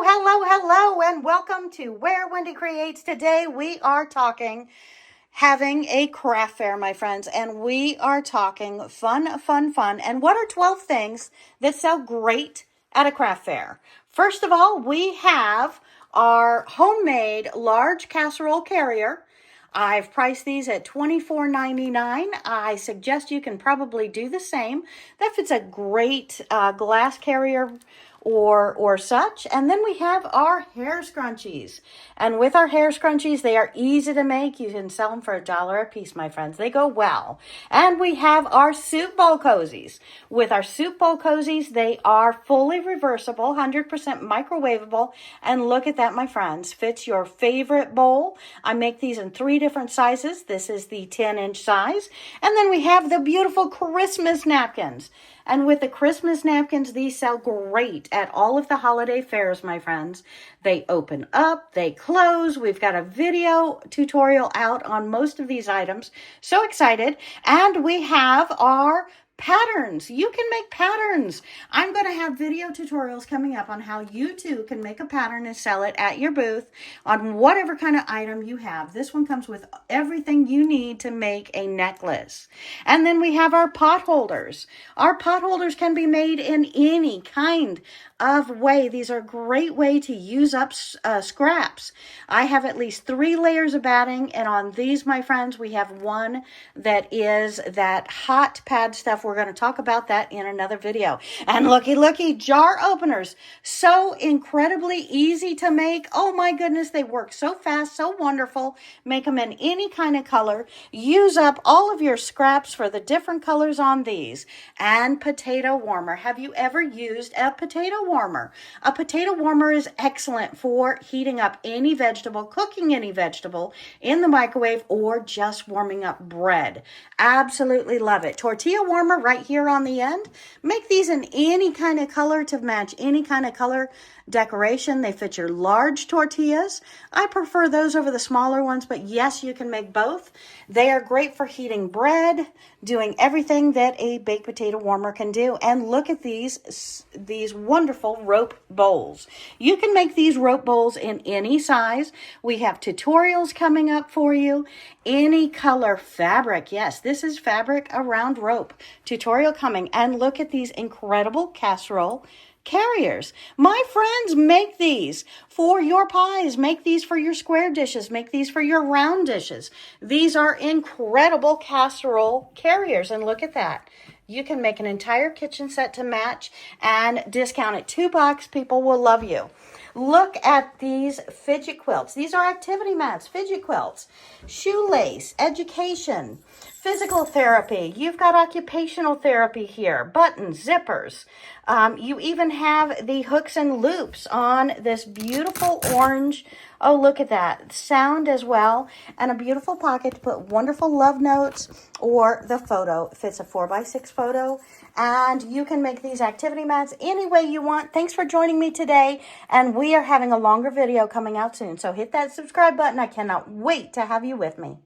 Hello, and welcome to Where Wendy Creates. Today we are talking having a craft fair, my friends, and we are talking fun. And what are 12 things that sell great at a craft fair? First of all, we have our homemade large casserole carrier. I've priced these at $24.99. I suggest you can probably do the same. That fits a great glass carrier or such. And then we have our hair scrunchies. And with our hair scrunchies, they are easy to make. You can sell them for $1 a piece, my friends. They go well. And we have our soup bowl cozies. With our soup bowl cozies, they are fully reversible, 100% microwavable. And look at that, my friends. Fits your favorite bowl. I make these in 3 different sizes. This is the 10-inch size. And then we have the beautiful Christmas napkins. And with the Christmas napkins, these sell great at all of the holiday fairs, my friends. They open up, they close. We've got a video tutorial out on most of these items. So excited. And we have our patterns. You can make patterns. I'm going to have video tutorials coming up on how you too can make a pattern and sell it at your booth on whatever kind of item you have. This one comes with everything you need to make a necklace. And then we have our pot holders. Our pot holders can be made in any kind of way. These are a great way to use up scraps. I have at least 3 layers of batting, and on these, my friends, we have one that is that hot pad stuff. We're going to talk about that in another video. And looky, jar openers. So incredibly easy to make. Oh my goodness, they work so fast, so wonderful. Make them in any kind of color. Use up all of your scraps for the different colors on these. And potato warmer. Have you ever used a potato warmer? A potato warmer is excellent for heating up any vegetable, cooking any vegetable in the microwave, or just warming up bread. Absolutely love it. Tortilla warmer right here on the end. Make these in any kind of color to match any kind of color decoration. They fit your large tortillas. I prefer those over the smaller ones, but yes, you can make both. They are great for heating bread, doing everything that a baked potato warmer can do. And look at these wonderful rope bowls. You can make these rope bowls in any size. We have tutorials coming up for you. Any color fabric. Yes, this is fabric around rope. Tutorial coming. And look at these incredible casserole carriers. My friends, make these for your pies. Make these for your square dishes. Make these for your round dishes. These are incredible casserole carriers. And look at that. You can make an entire kitchen set to match and discount it $2. People will love you. Look at these fidget quilts. These are activity mats, fidget quilts, shoelace, education, physical therapy. You've got occupational therapy here, buttons, zippers. You even have the hooks and loops on this beautiful orange. Oh, look at that. Sound as well. And a beautiful pocket to put wonderful love notes or the photo. It fits a 4x6 photo. And you can make these activity mats any way you want. Thanks for joining me today. And we are having a longer video coming out soon. So hit that subscribe button. I cannot wait to have you with me.